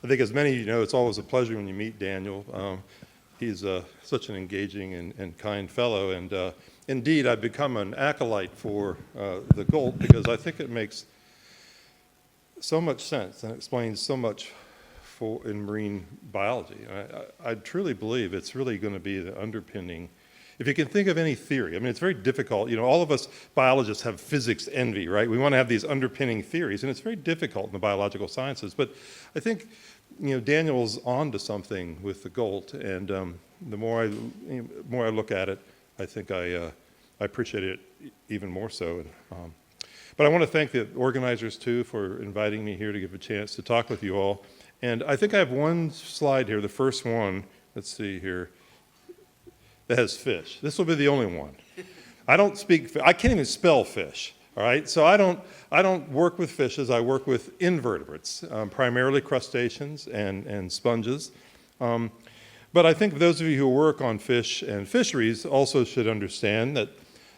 I think as many of you know, it's always a pleasure when you meet Daniel. He's such an engaging and kind fellow, and indeed I've become an acolyte for the GOLT because I think it makes so much sense and explains so much in marine biology. I truly believe it's really going to be the underpinning. If you can think of any theory, I mean, it's very difficult. You know, all of us biologists have physics envy, right? We want to have these underpinning theories, and it's very difficult in the biological sciences. But I think, you know, Daniel's on to something with the GOLT, and the more I look at it, I think I appreciate it even more so. But I want to thank the organizers, too, for inviting me here to give a chance to talk with you all. And I think I have one slide here, the first one, let's see here, that has fish. This will be the only one. I can't even spell fish, all right? So I don't work with fishes, I work with invertebrates, primarily crustaceans and sponges. But I think those of you who work on fish and fisheries also should understand that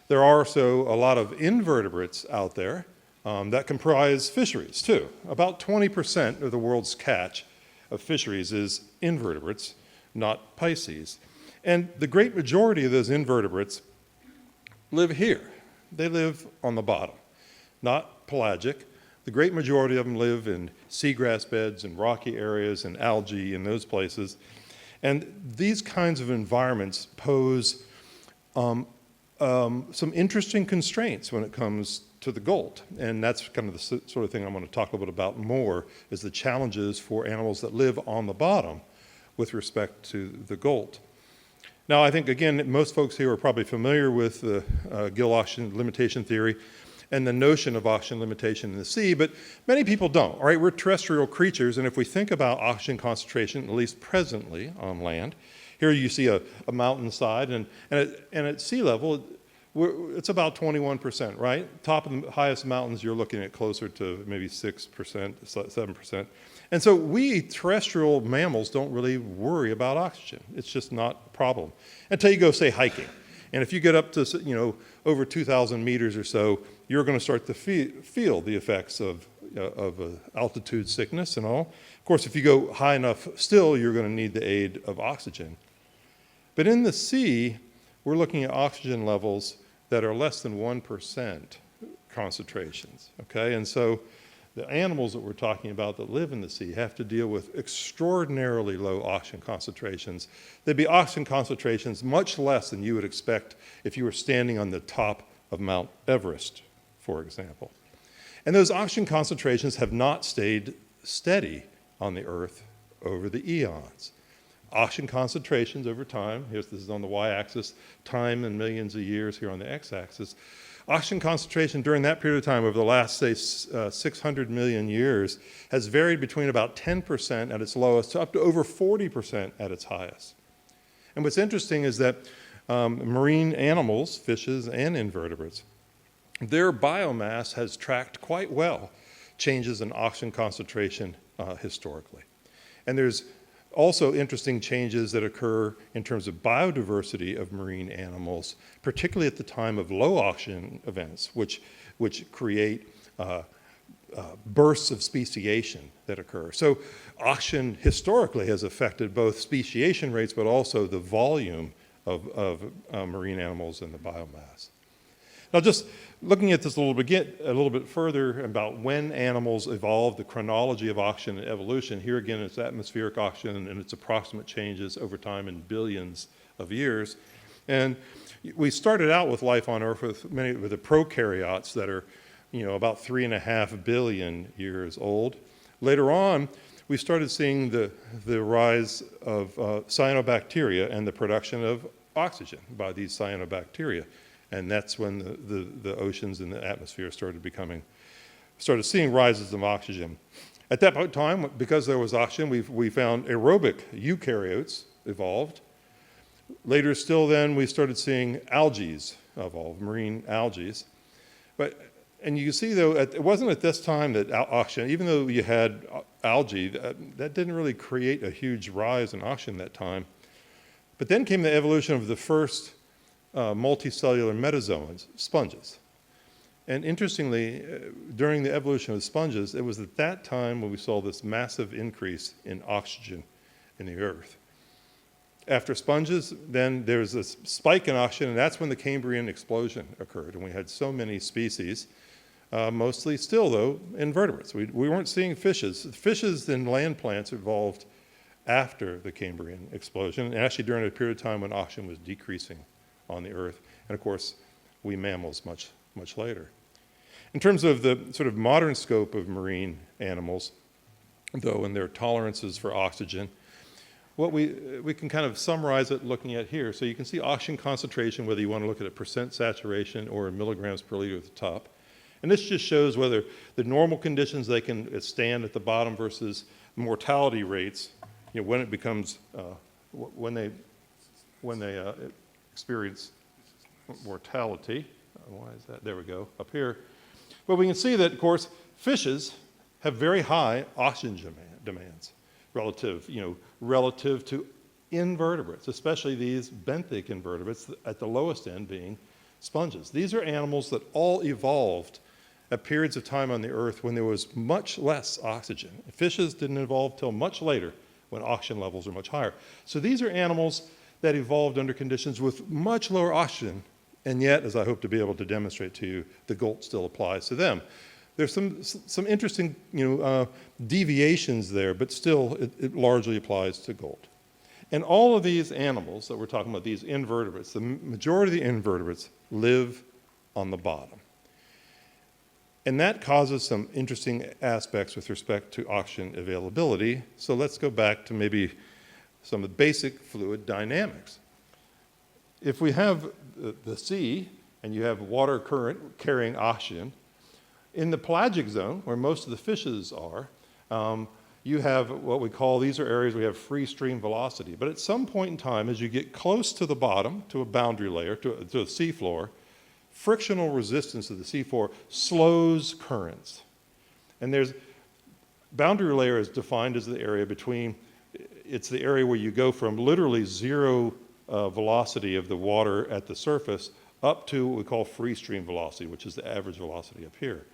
there are also a lot of invertebrates out there that comprise fisheries too. About 20% of the world's catch of fisheries is invertebrates, not Pisces. And the great majority of those invertebrates live here. They live on the bottom, not pelagic. The great majority of them live in seagrass beds and rocky areas and algae in those places. And these kinds of environments pose some interesting constraints when it comes to the GOLT. And that's kind of the sort of thing I want to talk a little bit about more, is the challenges for animals that live on the bottom with respect to the GOLT. Now, I think, again, most folks here are probably familiar with the gill oxygen limitation theory and the notion of oxygen limitation in the sea, but many people don't, all right? We're terrestrial creatures, and if we think about oxygen concentration, at least presently on land, here you see a mountainside, and at sea level, it's about 21%, right? Top of the highest mountains, you're looking at closer to maybe 6%, 7%. And so we terrestrial mammals don't really worry about oxygen. It's just not a problem until you go, say, hiking. And if you get up to, you know, over 2,000 meters or so, you're going to start to feel the effects of altitude sickness and all. Of course, if you go high enough still, you're going to need the aid of oxygen. But in the sea, we're looking at oxygen levels that are less than 1% concentrations, okay? And so the animals that we're talking about that live in the sea have to deal with extraordinarily low oxygen concentrations. There'd be oxygen concentrations much less than you would expect if you were standing on the top of Mount Everest, for example. And those oxygen concentrations have not stayed steady on the Earth over the eons. Oxygen concentrations over time, this is on the y-axis, time in millions of years here on the x-axis. Oxygen concentration during that period of time over the last, say, 600 million years has varied between about 10% at its lowest to up to over 40% at its highest. And what's interesting is that marine animals, fishes and invertebrates, their biomass has tracked quite well changes in oxygen concentration historically. And there's also interesting changes that occur in terms of biodiversity of marine animals, particularly at the time of low oxygen events, which create bursts of speciation that occur. So oxygen historically has affected both speciation rates, but also the volume of marine animals and the biomass. Now, just looking at this a little bit further about when animals evolved, the chronology of oxygen and evolution, here again it's atmospheric oxygen and its approximate changes over time in billions of years. And we started out with life on Earth with the prokaryotes that are, you know, about 3.5 billion years old. Later on, we started seeing the rise of cyanobacteria and the production of oxygen by these cyanobacteria. And that's when the oceans and the atmosphere started seeing rises of oxygen. At that point in time, because there was oxygen, we found aerobic eukaryotes evolved. Later still then, we started seeing algae evolve, marine algae. And you can see, though, it wasn't at this time that oxygen, even though you had algae, that didn't really create a huge rise in oxygen that time. But then came the evolution of the first multicellular metazoans, sponges. And interestingly, during the evolution of sponges, it was at that time when we saw this massive increase in oxygen in the Earth. After sponges, then there was a spike in oxygen, and that's when the Cambrian explosion occurred, and we had so many species, mostly still, though, invertebrates. We weren't seeing fishes. Fishes and land plants evolved after the Cambrian explosion, and actually during a period of time when oxygen was decreasing on the Earth, and of course, we mammals much later. In terms of the sort of modern scope of marine animals, though, and their tolerances for oxygen, what we can kind of summarize it looking at here. So you can see oxygen concentration, whether you want to look at a percent saturation or in milligrams per liter at the top. And this just shows whether the normal conditions they can stand at the bottom versus mortality rates, you know, when it becomes, when they experience mortality. Why is that? There we go, up here. But we can see that, of course, fishes have very high oxygen demands relative to invertebrates, especially these benthic invertebrates at the lowest end being sponges. These are animals that all evolved at periods of time on the Earth when there was much less oxygen. Fishes didn't evolve till much later when oxygen levels are much higher. So these are animals that evolved under conditions with much lower oxygen, and yet, as I hope to be able to demonstrate to you, the GOLT still applies to them. There's some interesting deviations there, but still it largely applies to GOLT. And all of these animals that we're talking about, these invertebrates, the majority of the invertebrates live on the bottom. And that causes some interesting aspects with respect to oxygen availability. So let's go back to maybe some of the basic fluid dynamics. If we have the sea and you have water current carrying oxygen, in the pelagic zone, where most of the fishes are, you have what we call, these are areas where we have free stream velocity. But at some point in time, as you get close to the bottom, to a boundary layer, to the seafloor, frictional resistance of the seafloor slows currents. And there's, boundary layer is defined as the area between, it's the area where you go from literally zero velocity of the water at the surface up to what we call free stream velocity, which is the average velocity up here.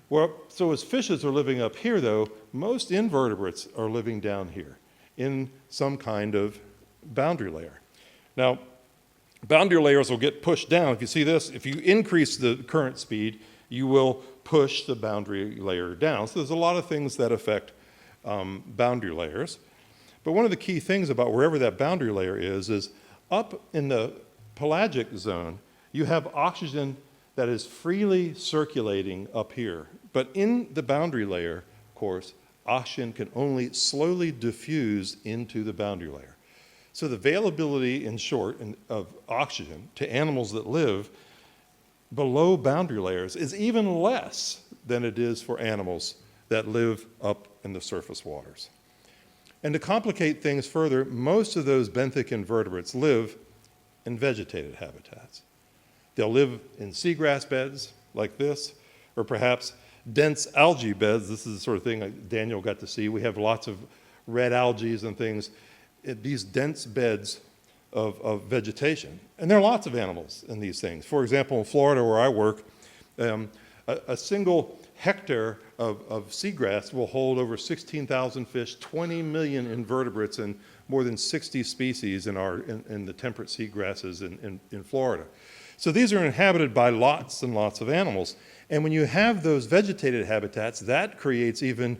Well, so as fishes are living up here, though, most invertebrates are living down here in some kind of boundary layer. Now, boundary layers will get pushed down. If you see this, if you increase the current speed, you will push the boundary layer down. So there's a lot of things that affect boundary layers. But one of the key things about wherever that boundary layer is up in the pelagic zone, you have oxygen that is freely circulating up here. But in the boundary layer, of course, oxygen can only slowly diffuse into the boundary layer. So the availability, in short, of oxygen to animals that live below boundary layers is even less than it is for animals that live up in the surface waters. And to complicate things further, most of those benthic invertebrates live in vegetated habitats. They'll live in seagrass beds like this, or perhaps dense algae beds. This is the sort of thing like Daniel got to see. We have lots of red algae and things, these dense beds of vegetation. And there are lots of animals in these things. For example, in Florida where I work, a single hectare of seagrass will hold over 16,000 fish, 20 million invertebrates, and more than 60 species in the temperate seagrasses in Florida. So these are inhabited by lots and lots of animals. And when you have those vegetated habitats, that creates even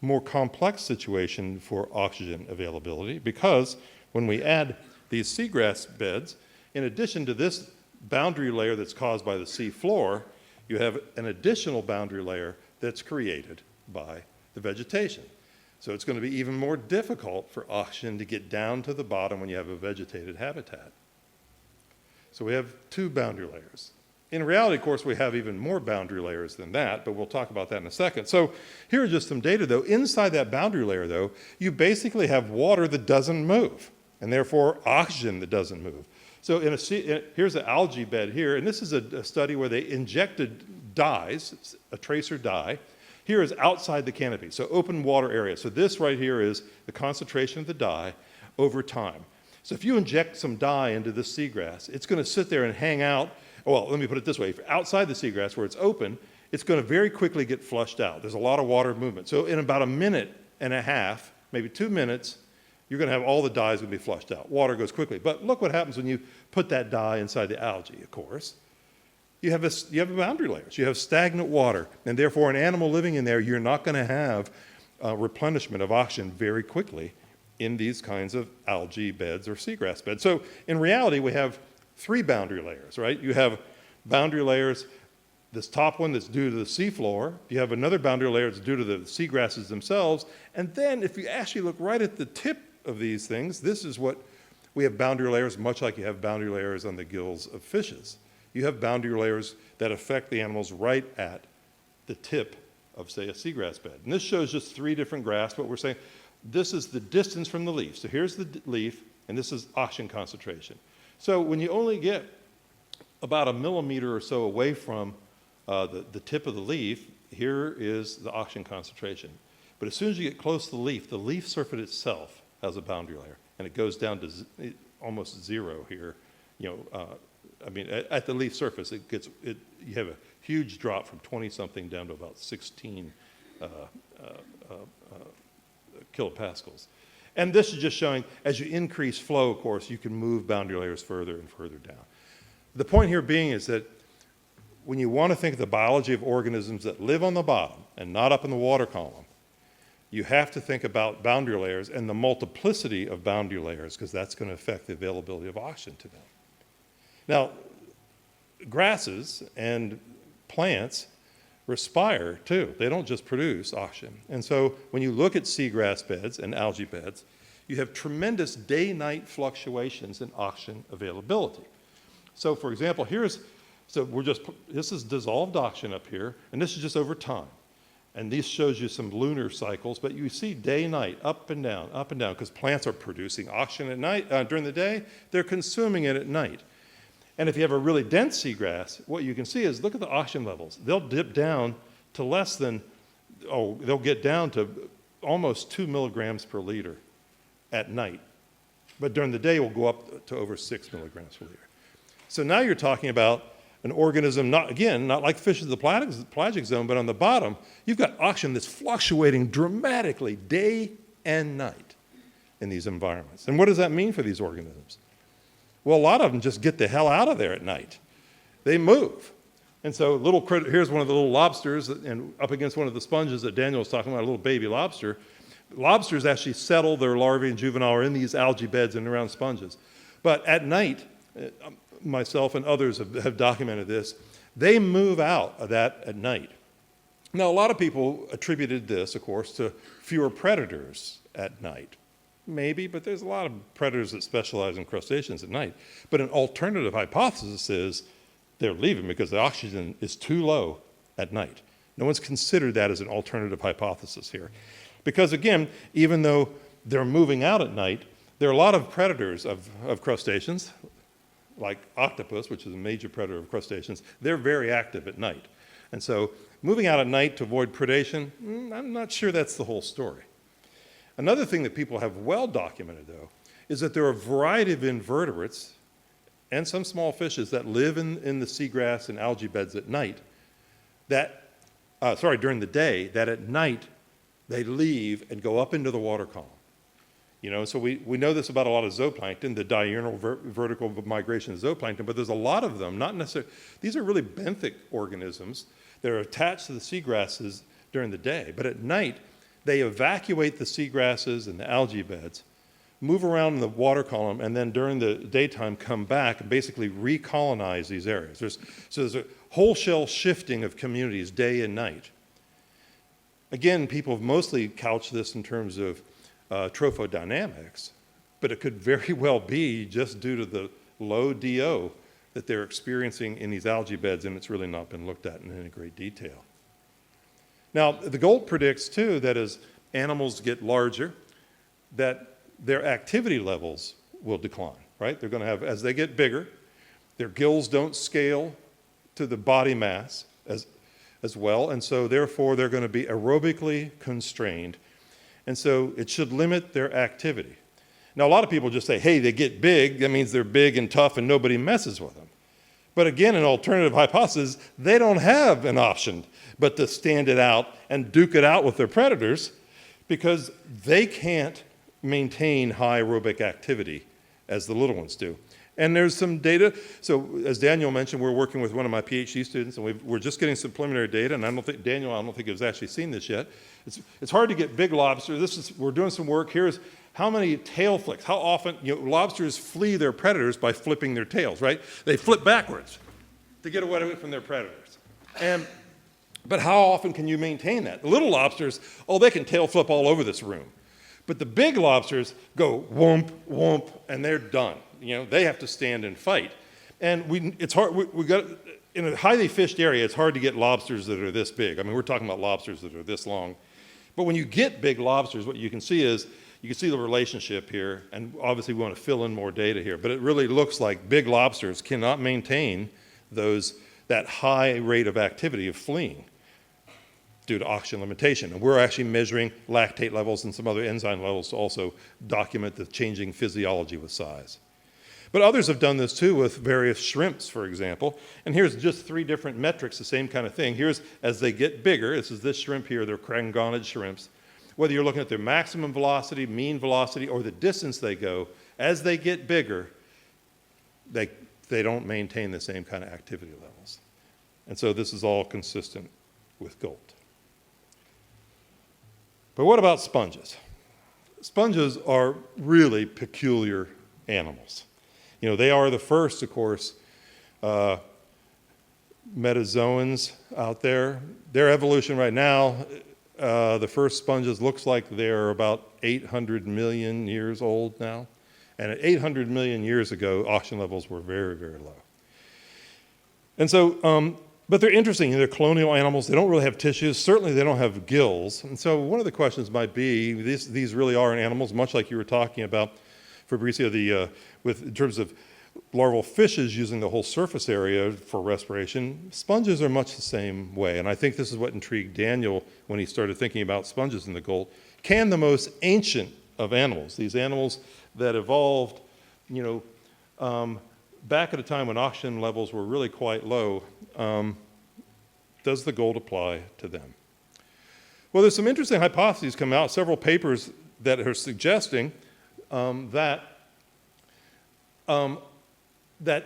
more complex situation for oxygen availability, because when we add these seagrass beds, in addition to this boundary layer that's caused by the sea floor, you have an additional boundary layer that's created by the vegetation. So it's going to be even more difficult for oxygen to get down to the bottom when you have a vegetated habitat. So we have two boundary layers. In reality, of course, we have even more boundary layers than that, but we'll talk about that in a second. So here are just some data, though. Inside that boundary layer, though, you basically have water that doesn't move, and therefore oxygen that doesn't move. So here's an algae bed here, and this is a study where they injected dyes, a tracer dye. Here is outside the canopy, so open water area. So this right here is the concentration of the dye over time. So if you inject some dye into this seagrass, it's going to sit there and hang out well, let me put it this way. If you're outside the seagrass where it's open, it's going to very quickly get flushed out. There's a lot of water movement. So in about a minute and a half, maybe 2 minutes, you're going to have all the dyes going to be flushed out. Water goes quickly. But look what happens when you put that dye inside the algae, of course. You have boundary layers. You have stagnant water. And therefore, an animal living in there, you're not going to have replenishment of oxygen very quickly in these kinds of algae beds or seagrass beds. So in reality, we have 3 boundary layers, right? You have boundary layers, this top one that's due to the seafloor. You have another boundary layer that's due to the seagrasses themselves. And then if you actually look right at the tip of these things, this is what we have boundary layers, much like you have boundary layers on the gills of fishes. You have boundary layers that affect the animals right at the tip of, say, a seagrass bed. And this shows just 3 different graphs, but we're saying this is the distance from the leaf. So here's the leaf, and this is oxygen concentration. So when you only get about 1 millimeter or so away from the tip of the leaf, here is the oxygen concentration. But as soon as you get close to the leaf surface itself has a boundary layer, and it goes down to almost 0 here. I mean, at the leaf surface, you have a huge drop from 20-something down to about 16 kilopascals. And this is just showing, as you increase flow, of course, you can move boundary layers further and further down. The point here being is that when you want to think of the biology of organisms that live on the bottom and not up in the water column, you have to think about boundary layers and the multiplicity of boundary layers, because that's going to affect the availability of oxygen to them. Now, grasses and plants respire too. They don't just produce oxygen. And so when you look at seagrass beds and algae beds, you have tremendous day-night fluctuations in oxygen availability. So for example, this is dissolved oxygen up here, and this is just over time. And this shows you some lunar cycles, but you see day-night, up and down, because plants are producing oxygen at night, during the day, they're consuming it at night. And if you have a really dense seagrass, what you can see is, look at the oxygen levels. They'll dip down to they'll get down to almost 2 milligrams per liter at night. But during the day, it will go up to over 6 milligrams per liter. So now you're talking about an organism, not like fish in the pelagic zone, but on the bottom, you've got oxygen that's fluctuating dramatically day and night in these environments. And what does that mean for these organisms? Well, a lot of them just get the hell out of there at night. They move. And so here's one of the little lobsters, and up against one of the sponges that Daniel was talking about, a little baby lobster. Lobsters actually settle their larvae and juvenile in these algae beds and around sponges. But at night, myself and others have documented this, they move out of that at night. Now, a lot of people attributed this, of course, to fewer predators at night. Maybe, but there's a lot of predators that specialize in crustaceans at night. But an alternative hypothesis is they're leaving because the oxygen is too low at night. No one's considered that as an alternative hypothesis here. Because again, even though they're moving out at night, there are a lot of predators of crustaceans, like octopus, which is a major predator of crustaceans. They're very active at night. And so moving out at night to avoid predation, I'm not sure that's the whole story. Another thing that people have well documented, though, is that there are a variety of invertebrates and some small fishes that live in the seagrass and algae beds at night during the day, that at night they leave and go up into the water column. So we know this about a lot of zooplankton, the diurnal vertical migration of zooplankton, but there's a lot of them, not necessarily, these are really benthic organisms that are attached to the seagrasses during the day, but at night, they evacuate the seagrasses and the algae beds, move around in the water column, and then during the daytime come back and basically recolonize these areas. There's a wholesale shifting of communities day and night. Again, people have mostly couched this in terms of trophodynamics, but it could very well be just due to the low DO that they're experiencing in these algae beds, and it's really not been looked at in any great detail. Now, the GOLT predicts, too, that as animals get larger, that their activity levels will decline, right? They're going to have, as they get bigger, their gills don't scale to the body mass as well, and so therefore they're going to be aerobically constrained, and so it should limit their activity. Now, a lot of people just say, hey, they get big, that means they're big and tough and nobody messes with them. But again, an alternative hypothesis, they don't have an option but to stand it out and duke it out with their predators because they can't maintain high aerobic activity as the little ones do. And there's some data. So as Daniel mentioned, we're working with one of my PhD students, and we're just getting some preliminary data, and I don't think has actually seen this yet. It's hard to get big lobsters. We're doing some work. Here's how many tail flicks. How often, lobsters flee their predators by flipping their tails, right? They flip backwards to get away from their predators. But how often can you maintain that? The little lobsters, they can tail flip all over this room. But the big lobsters go whoomp, whoomp, and they're done. They have to stand and fight. And it's hard, in a highly fished area, it's hard to get lobsters that are this big. I mean, we're talking about lobsters that are this long. But when you get big lobsters, what you can see is, you can see the relationship here, and obviously we want to fill in more data here, but it really looks like big lobsters cannot maintain that high rate of activity of fleeing due to oxygen limitation. And we're actually measuring lactate levels and some other enzyme levels to also document the changing physiology with size. But others have done this too with various shrimps, for example. And here's just 3 different metrics, the same kind of thing. Here's as they get bigger, this shrimp here, they're crangonid shrimps. Whether you're looking at their maximum velocity, mean velocity, or the distance they go, as they get bigger, they don't maintain the same kind of activity levels. And so this is all consistent with GOLT. But what about sponges? Sponges are really peculiar animals. They are the first, of course, metazoans out there. Their evolution right now, the first sponges looks like they're about 800 million years old now. And at 800 million years ago, oxygen levels were very, very low. And so, but they're interesting. They're colonial animals. They don't really have tissues. Certainly, they don't have gills. And so one of the questions might be, these really are animals, much like you were talking about, Fabrizio, in terms of larval fishes using the whole surface area for respiration. Sponges are much the same way. And I think this is what intrigued Daniel when he started thinking about sponges in the GOLT. Can the most ancient of animals, these animals that evolved, back at a time when oxygen levels were really quite low, does the GOLT apply to them? Well, there's some interesting hypotheses come out, several papers that are suggesting that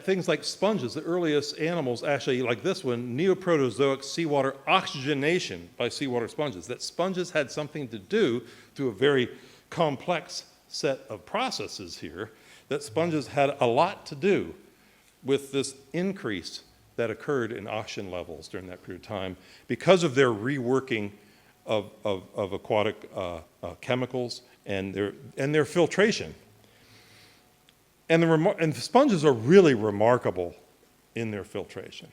things like sponges, the earliest animals actually, like this one, neoprotozoic seawater oxygenation by seawater sponges, that sponges had something to do through a very complex set of processes here, that sponges had a lot to do with this increase that occurred in oxygen levels during that period of time because of their reworking of aquatic chemicals and their filtration. And the sponges are really remarkable in their filtration.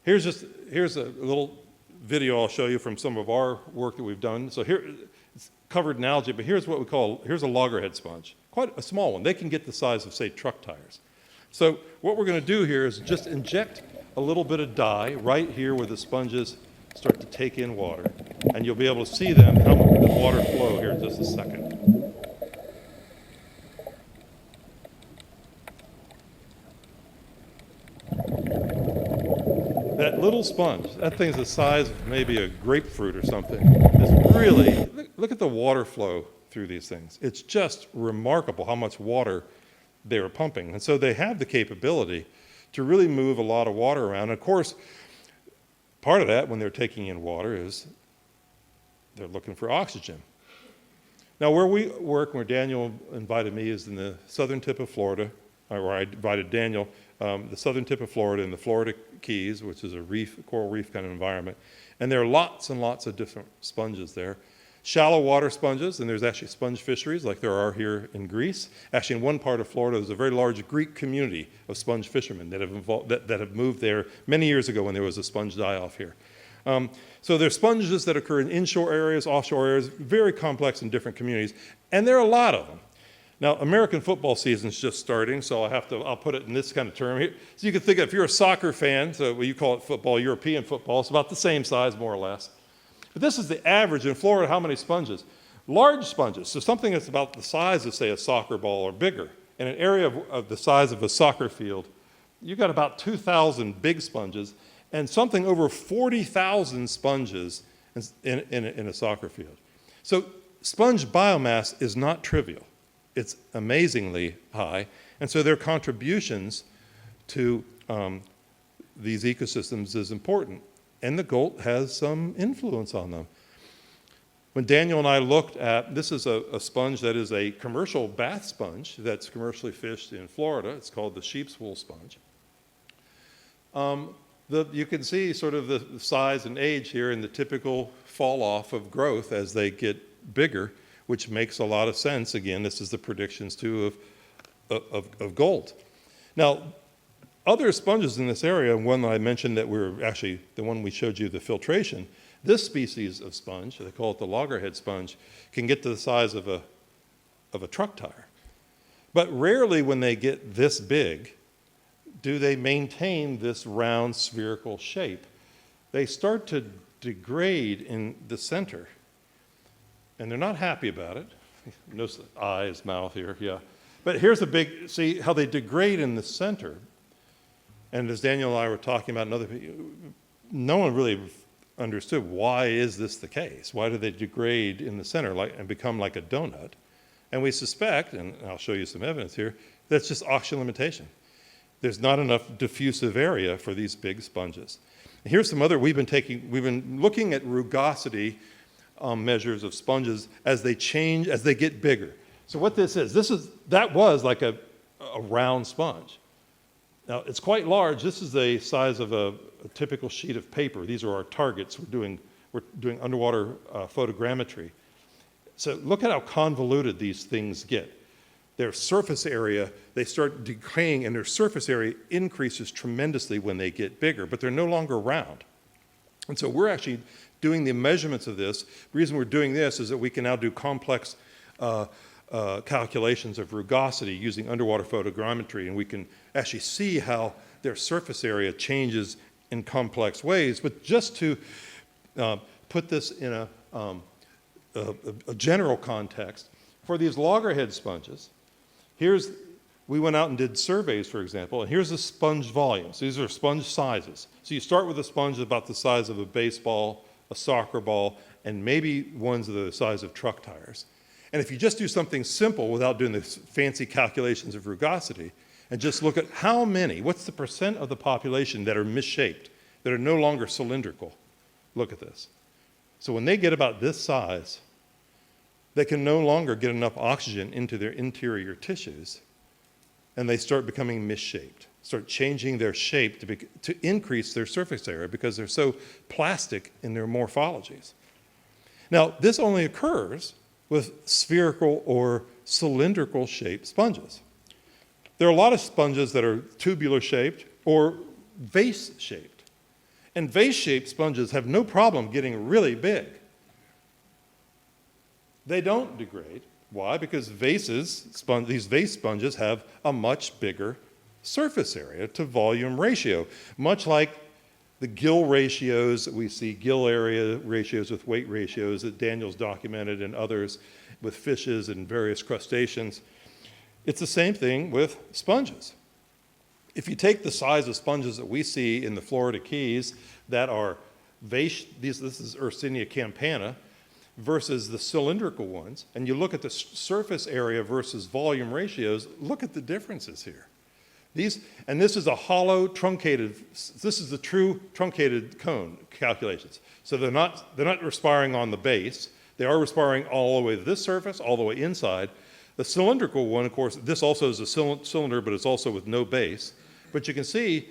Here's a little video I'll show you from some of our work that we've done. So here, it's covered in algae, but here's a loggerhead sponge, quite a small one. They can get the size of, say, truck tires. So what we're going to do here is just inject a little bit of dye right here where the sponges start to take in water, and you'll be able to see them, how much the water flow here in just a second. That little sponge, that thing's the size of maybe a grapefruit or something. It's really, look at the water flow through these things. It's just remarkable how much water they were pumping. And so they have the capability to really move a lot of water around. And of course, part of that when they're taking in water is they're looking for oxygen. Now where we work, where Daniel invited me, is in the southern tip of Florida, or I invited Daniel, the southern tip of Florida in the Florida Keys, which is a coral reef kind of environment. And there are lots and lots of different sponges there. Shallow water sponges, and there's actually sponge fisheries like there are here in Greece. Actually, in one part of Florida, there's a very large Greek community of sponge fishermen that have moved there many years ago when there was a sponge die-off here. So there's sponges that occur in inshore areas, offshore areas, very complex in different communities, and there are a lot of them. Now, American football season's just starting, so I'll put it in this kind of term here. So you can think of, if you're a soccer fan, so you call it football, European football, it's about the same size, more or less. But this is the average in Florida, how many sponges? Large sponges, so something that's about the size of, say, a soccer ball or bigger, in an area of the size of a soccer field, you've got about 2,000 big sponges and something over 40,000 sponges in a soccer field. So sponge biomass is not trivial. It's amazingly high. And so their contributions to these ecosystems is important. And the GOLT has some influence on them. When Daniel and I looked at, this is a sponge that is a commercial bath sponge that's commercially fished in Florida. It's called the sheep's wool sponge. You can see sort of the size and age here and the typical fall off of growth as they get bigger, which makes a lot of sense. Again, this is the predictions too of GOLT. Now, other sponges in this area, one that I mentioned that we're actually, the one we showed you the filtration, this species of sponge, they call it the loggerhead sponge, can get to the size of a truck tire. But rarely when they get this big, do they maintain this round spherical shape. They start to degrade in the center. And they're not happy about it. Notice the eyes, mouth here, yeah. But here's the big, see how they degrade in the center. And as Daniel and I were talking about, no one really understood why is this the case? Why do they degrade in the center and become like a donut? And we suspect, and I'll show you some evidence here, that's just oxygen limitation. There's not enough diffusive area for these big sponges. And here's some other, we've been looking at rugosity measures of sponges as they change, as they get bigger. So what that was like a round sponge. Now, it's quite large. This is the size of a typical sheet of paper. These are our targets. We're doing underwater photogrammetry. So look at how convoluted these things get. Their surface area, they start decaying, and their surface area increases tremendously when they get bigger, but they're no longer round. And so we're actually doing the measurements of this. The reason we're doing this is that we can now do complex calculations of rugosity using underwater photogrammetry, and we can actually see how their surface area changes in complex ways. But just to put this in a general context, for these loggerhead sponges, we went out and did surveys, for example, and here's the sponge volumes. These are sponge sizes. So you start with a sponge about the size of a baseball, a soccer ball, and maybe ones the size of truck tires. And if you just do something simple without doing the fancy calculations of rugosity, and just look at what's the percent of the population that are misshaped, that are no longer cylindrical? Look at this. So when they get about this size, they can no longer get enough oxygen into their interior tissues, and they start becoming misshaped, start changing their shape to increase their surface area because they're so plastic in their morphologies. Now, this only occurs with spherical or cylindrical shaped sponges. There are a lot of sponges that are tubular shaped or vase shaped. And vase shaped sponges have no problem getting really big. They don't degrade. Why? Because these vase sponges have a much bigger surface area to volume ratio, much like the gill ratios that we see, gill area ratios with weight ratios that Daniel's documented and others with fishes and various crustaceans. It's the same thing with sponges. If you take the size of sponges that we see in the Florida Keys that are vase, this is Yersinia campana, versus the cylindrical ones, and you look at the surface area versus volume ratios, look at the differences here. And this is a hollow, truncated, this is the true truncated cone calculations. So they're not respiring on the base. They are respiring all the way to this surface, all the way inside. The cylindrical one, of course, this also is a cylinder, but it's also with no base. But you can see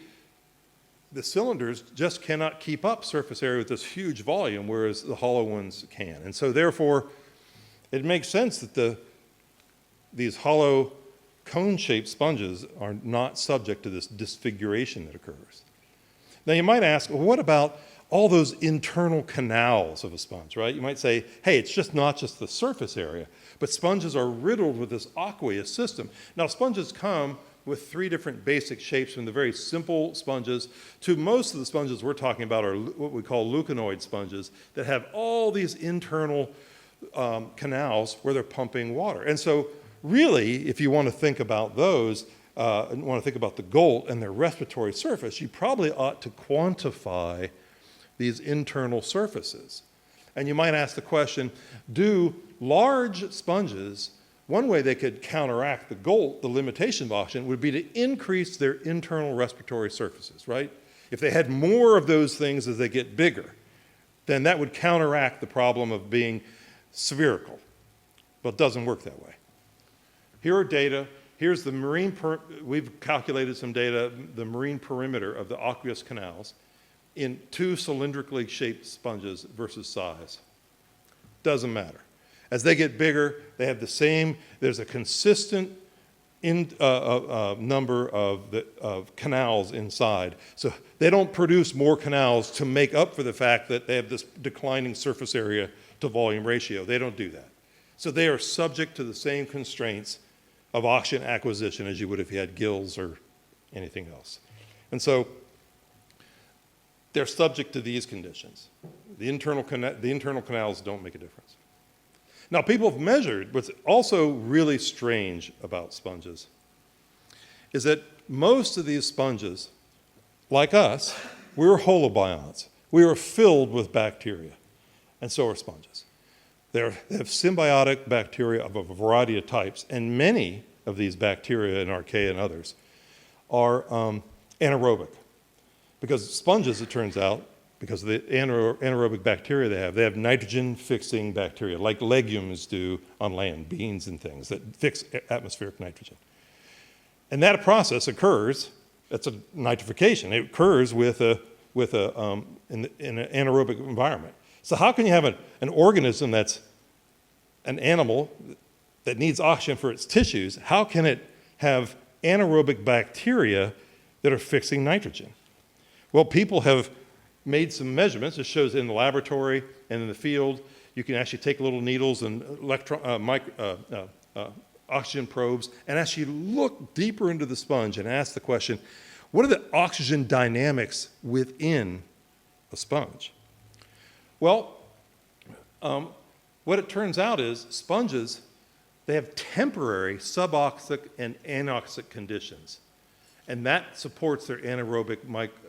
the cylinders just cannot keep up surface area with this huge volume, whereas the hollow ones can. And so therefore, it makes sense that these hollow cone-shaped sponges are not subject to this disfiguration that occurs. Now you might ask, well, what about all those internal canals of a sponge, right? You might say, hey, it's not just the surface area, but sponges are riddled with this aqueous system. Now sponges come with three different basic shapes, from the very simple sponges to most of the sponges we're talking about are what we call leuconoid sponges that have all these internal canals where they're pumping water. And so really, if you want to think about those, and want to think about the GOLT and their respiratory surface, you probably ought to quantify these internal surfaces. And you might ask the question, do large sponges, one way they could counteract the GOLT, the limitation of oxygen, would be to increase their internal respiratory surfaces, right? If they had more of those things as they get bigger, then that would counteract the problem of being spherical. But it doesn't work that way. Here are data. Here's the we've calculated some data, the marine perimeter of the aqueous canals in 2 cylindrically shaped sponges versus size. Doesn't matter. As they get bigger, they have the same, there's a consistent number of canals inside. So they don't produce more canals to make up for the fact that they have this declining surface area to volume ratio. They don't do that. So they are subject to the same constraints of oxygen acquisition as you would if you had gills or anything else. And so they're subject to these conditions. The internal canals don't make a difference. Now, people have measured, what's also really strange about sponges is that most of these sponges, like us, we're holobionts. We are filled with bacteria, and so are sponges. They have symbiotic bacteria of a variety of types, and many of these bacteria in archaea and others are anaerobic. Because sponges, it turns out, because of the anaerobic bacteria they have nitrogen-fixing bacteria, like legumes do on land, beans and things, that fix atmospheric nitrogen. And that process occurs, that's a nitrification, it occurs in an anaerobic environment. So how can you have an organism that's an animal that needs oxygen for its tissues, how can it have anaerobic bacteria that are fixing nitrogen? Well, people have made some measurements. It shows in the laboratory and in the field. You can actually take little needles and oxygen probes and actually look deeper into the sponge and ask the question, what are the oxygen dynamics within a sponge? Well, what it turns out is sponges, they have temporary suboxic and anoxic conditions. And that supports their anaerobic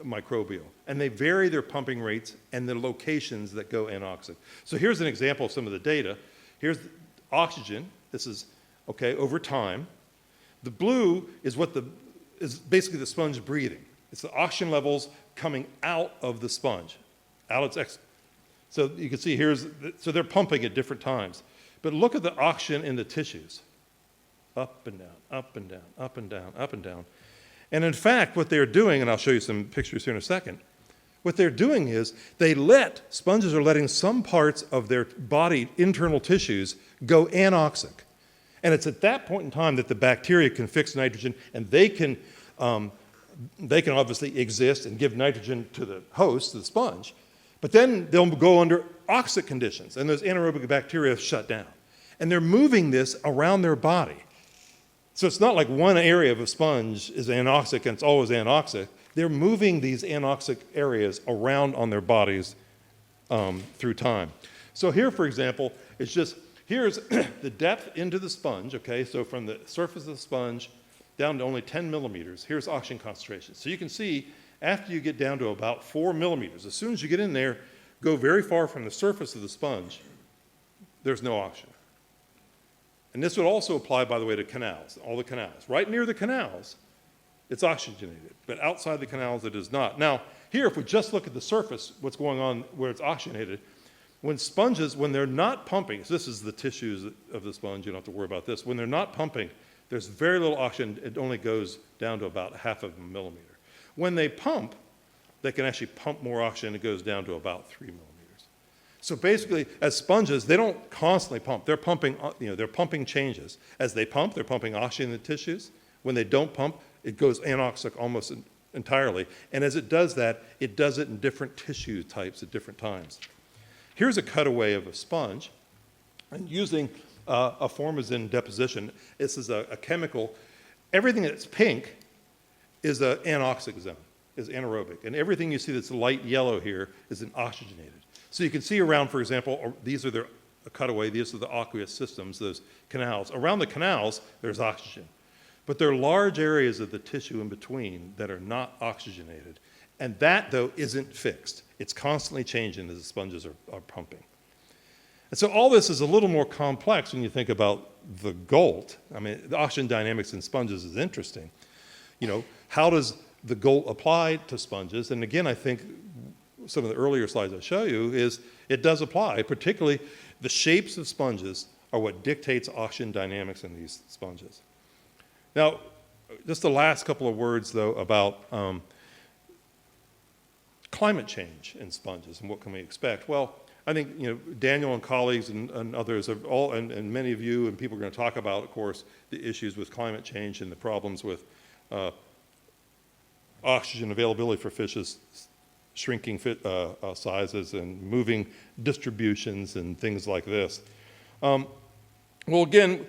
microbial. And they vary their pumping rates and the locations that go anoxic. So here's an example of some of the data. Here's oxygen. This is, okay, over time. The blue is is basically the sponge breathing. It's the oxygen levels coming out of the sponge, out its exit. So you can see so they're pumping at different times. But look at the oxygen in the tissues. Up and down, up and down, up and down, up and down. And in fact, what they're doing, and I'll show you some pictures here in a second, what they're doing is sponges are letting some parts of their body internal tissues go anoxic. And it's at that point in time that the bacteria can fix nitrogen, and they can obviously exist and give nitrogen to the host, the sponge, but then they'll go under oxic conditions, and those anaerobic bacteria shut down. And they're moving this around their body. So it's not like one area of a sponge is anoxic and it's always anoxic. They're moving these anoxic areas around on their bodies through time. So here, for example, here's the depth into the sponge, okay? So from the surface of the sponge down to only 10 millimeters, here's oxygen concentration. So you can see after you get down to about 4 millimeters, as soon as you get in there, go very far from the surface of the sponge, there's no oxygen. And this would also apply, by the way, to canals, all the canals. Right near the canals, it's oxygenated, but outside the canals, it is not. Now, here, if we just look at the surface, what's going on where it's oxygenated, when they're not pumping, so this is the tissues of the sponge, you don't have to worry about this. When they're not pumping, there's very little oxygen. It only goes down to about half of a millimeter. When they pump, they can actually pump more oxygen. It goes down to about 3 millimeters. So basically, as sponges, they don't constantly pump. They're pumping, their pumping changes. As they pump, they're pumping oxygen in the tissues. When they don't pump, it goes anoxic almost entirely. And as it does that, it does it in different tissue types at different times. Here's a cutaway of a sponge. And using a formazine deposition, this is a chemical. Everything that's pink is an anoxic zone, is anaerobic. And everything you see that's light yellow here is an oxygenated. So you can see around, for example, these are a cutaway, these are the aqueous systems, those canals. Around the canals, there's oxygen. But there are large areas of the tissue in between that are not oxygenated. And that, though, isn't fixed. It's constantly changing as the sponges are pumping. And so all this is a little more complex when you think about the GOLT. I mean, the oxygen dynamics in sponges is interesting. You know, how does the GOLT apply to sponges? And again, I think some of the earlier slides I show you is it does apply. Particularly, the shapes of sponges are what dictates oxygen dynamics in these sponges. Now, just the last couple of words, though, about climate change in sponges and what can we expect. Well, I think, you know, Daniel and colleagues and others have all, and many of you and people are going to talk about, of course, the issues with climate change and the problems with oxygen availability for fishes, shrinking sizes and moving distributions and things like this. Well, again,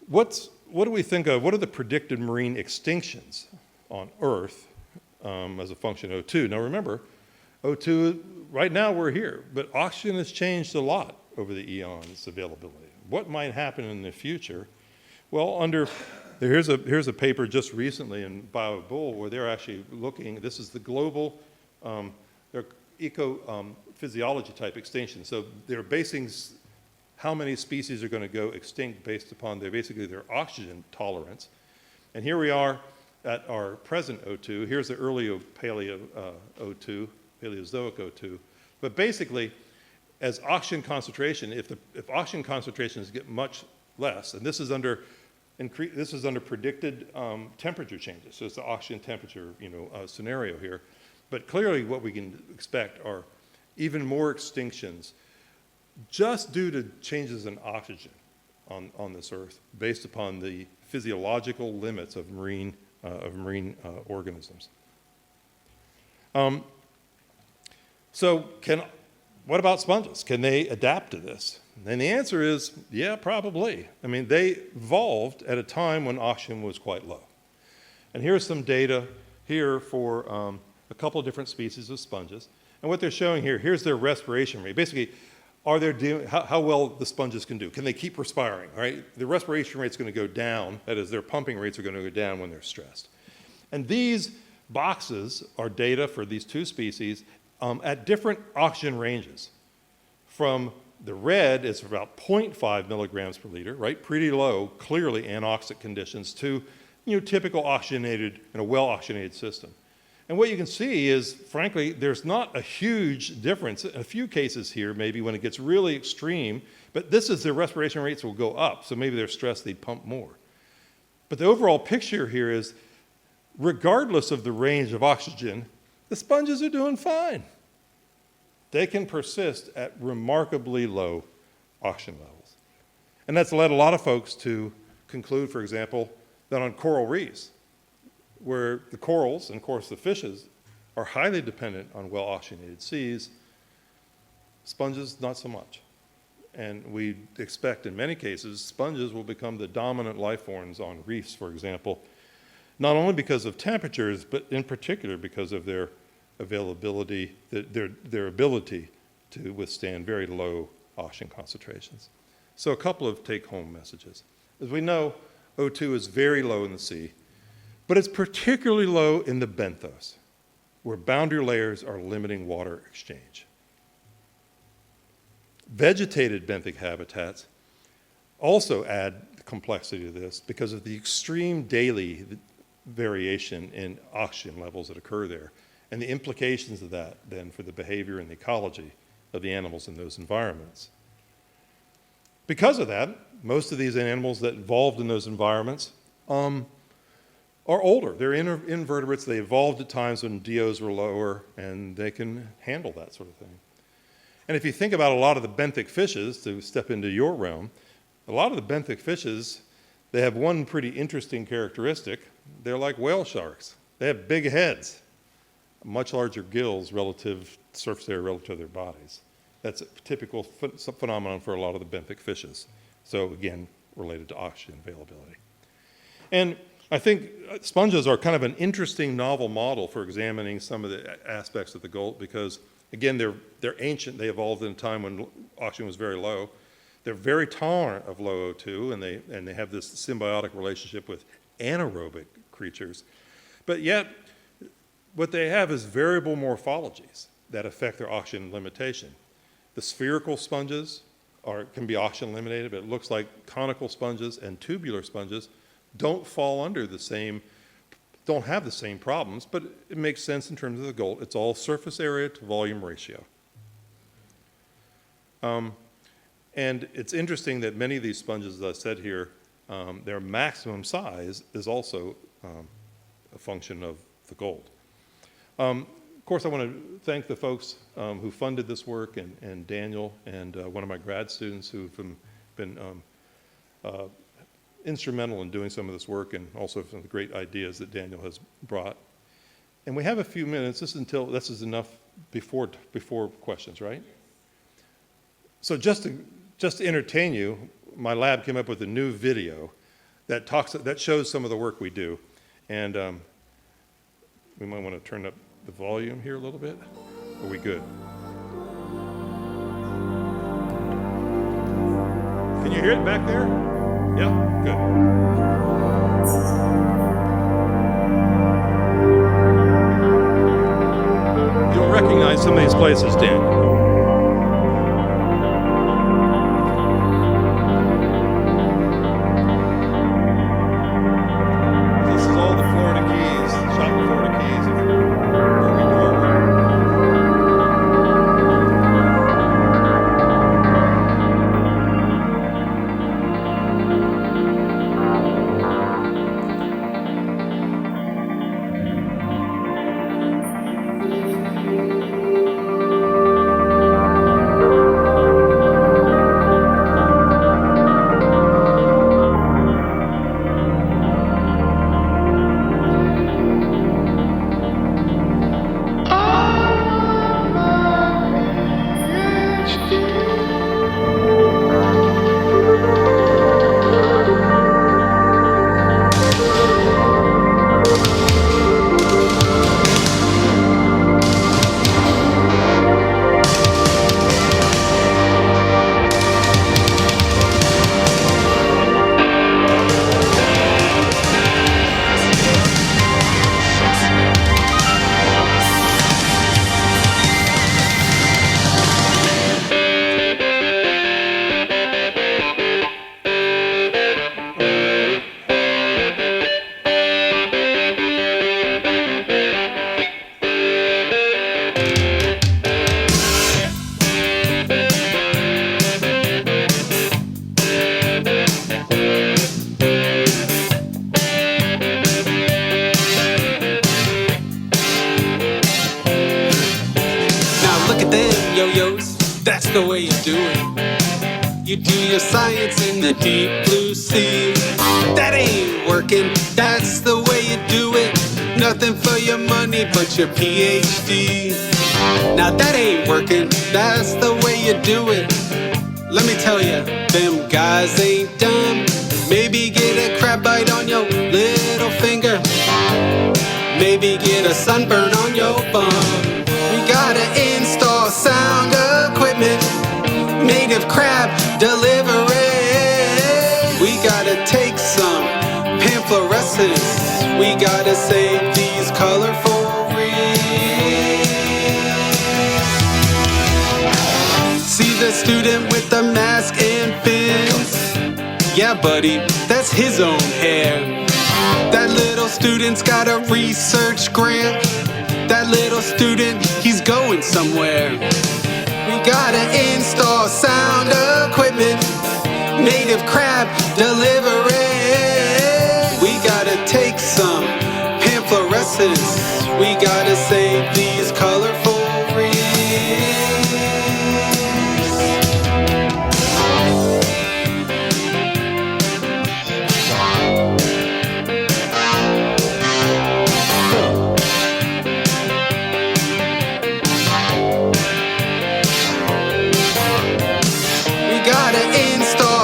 what do we think of? What are the predicted marine extinctions on Earth as a function of O2? Now remember, O2, right now we're here, but oxygen has changed a lot over the eons availability. What might happen in the future? Well, here's a paper just recently in BioBull where they're actually looking, this is the global, their ecophysiology type extinction. So they're basing how many species are going to go extinct based upon basically their oxygen tolerance. And here we are at our present O2. Here's the early O2, Paleozoic O2. But basically, as oxygen concentration, if oxygen concentrations get much less, and this is under predicted temperature changes, so it's the oxygen temperature, scenario here. But clearly, what we can expect are even more extinctions, just due to changes in oxygen on this Earth, based upon the physiological limits of marine organisms. So what about sponges? Can they adapt to this? And the answer is, yeah, probably. I mean, they evolved at a time when oxygen was quite low. And here's some data here for a couple of different species of sponges. And what they're showing here, here's their respiration rate. Basically, how well the sponges can do. Can they keep respiring, all right? The respiration rate's going to go down. That is, their pumping rates are going to go down when they're stressed. And these boxes are data for these two species at different oxygen ranges. From the red is about 0.5 milligrams per liter, right? Pretty low, clearly anoxic conditions, to typical oxygenated, in a well-oxygenated system. And what you can see is, frankly, there's not a huge difference. In a few cases here, maybe when it gets really extreme, but this is their respiration rates will go up, so maybe they're stressed, they pump more. But the overall picture here is, regardless of the range of oxygen, the sponges are doing fine. They can persist at remarkably low oxygen levels. And that's led a lot of folks to conclude, for example, that on coral reefs, where the corals, and of course the fishes, are highly dependent on well-oxygenated seas, sponges not so much. And we expect in many cases, sponges will become the dominant life forms on reefs, for example, not only because of temperatures, but in particular because of their availability, their ability to withstand very low oxygen concentrations. So a couple of take-home messages. As we know, O2 is very low in the sea, but it's particularly low in the benthos, where boundary layers are limiting water exchange. Vegetated benthic habitats also add complexity to this because of the extreme daily variation in oxygen levels that occur there, and the implications of that then for the behavior and the ecology of the animals in those environments. Because of that, most of these animals that evolved in those environments are older. They're invertebrates. They evolved at times when DOs were lower, and they can handle that sort of thing. And if you think about a lot of the benthic fishes, to step into your realm, a lot of the benthic fishes, they have one pretty interesting characteristic. They're like whale sharks. They have big heads, much larger gills relative, surface area relative to their bodies. That's a typical phenomenon for a lot of the benthic fishes. So again, related to oxygen availability. And I think sponges are kind of an interesting novel model for examining some of the aspects of the GOLT because, again, they're ancient. They evolved in a time when oxygen was very low. They're very tolerant of low O2, and they have this symbiotic relationship with anaerobic creatures. But yet, what they have is variable morphologies that affect their oxygen limitation. The spherical sponges can be oxygen eliminated, but it looks like conical sponges and tubular sponges don't fall under the same, don't have the same problems, but it makes sense in terms of the GOLT. It's all surface area to volume ratio. And it's interesting that many of these sponges, as I said here, their maximum size is also a function of the GOLT. Of course, I want to thank the folks who funded this work, and Daniel and one of my grad students who've been instrumental in doing some of this work, and also some of the great ideas that Daniel has brought. And we have a few minutes. This is enough before questions, right? So just to entertain you, my lab came up with a new video that shows some of the work we do, and we might want to turn up the volume here a little bit. Are we good? Can you hear it back there? Yeah, good. You'll recognize some of these places, Dan. the way you do it. You do your science in the deep blue sea. That ain't working, that's the way you do it. Nothing for your money but your PhD. Now that ain't working, that's the way you do it. Let me tell you, them guys ain't dumb. Maybe get a crab bite on your little finger. Maybe get a sunburn on your bum. We gotta install sound equipment, native crab delivery. We gotta take some pamphlorescence. We gotta save these colorful reels. See the student with the mask and fins? Yeah, buddy, that's his own hair. That little student's got a research grant. That little student, he's going somewhere. We gotta install sound equipment, native crab delivery. We gotta take some pamphlorescence. We gotta save these colorful reels.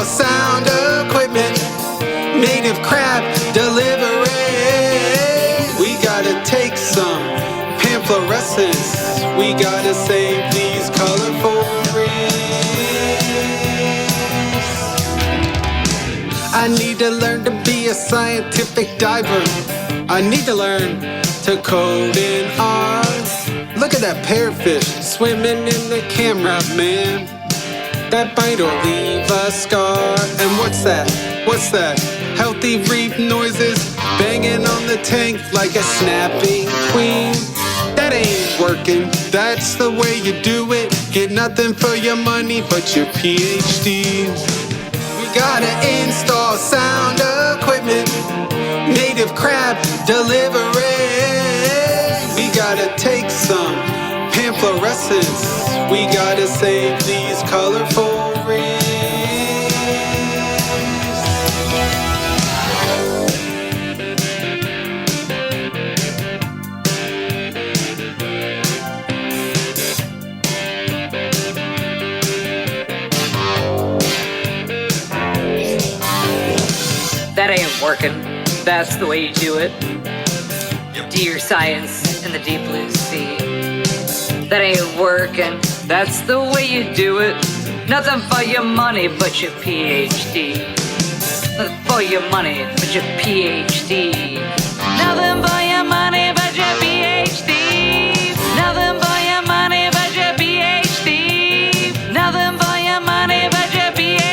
Sound equipment, native crab delivery. We gotta take some pamphlorescence. We gotta save these colorful reels. I need to learn to be a scientific diver. I need to learn to code in R. Look at that parrotfish swimming in the camera, man. That bite'll leave a scar. And what's that? What's that? Healthy reef noises banging on the tank like a snapping queen. That ain't working, that's the way you do it. Get nothing for your money but your PhD. We gotta install sound equipment, native crab delivery. We gotta take some pamphlorescence. We gotta save these colorful rings. That ain't working. That's the way you do it. Do your science in the deep blue sea. That ain't working. That's the way you do it. Nothing for your money but your PhD. Nothing for your money but your PhD. Nothing for your money but your PhD. Nothing for your money but your PhD. Nothing for your money but your PhD.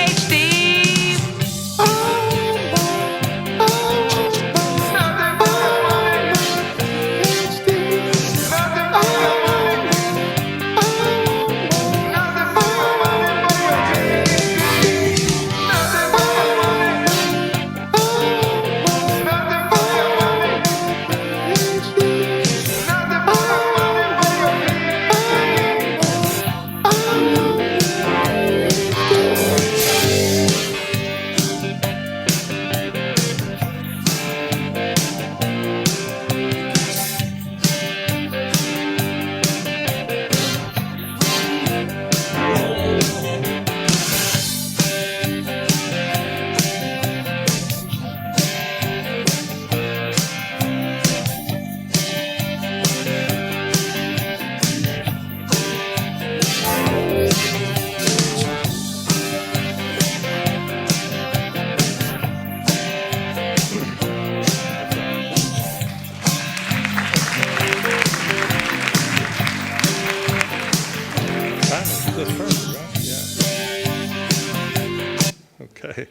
Okay.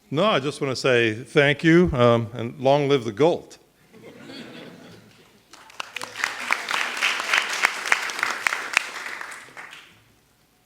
No, I just want to say thank you, and long live the GOLT.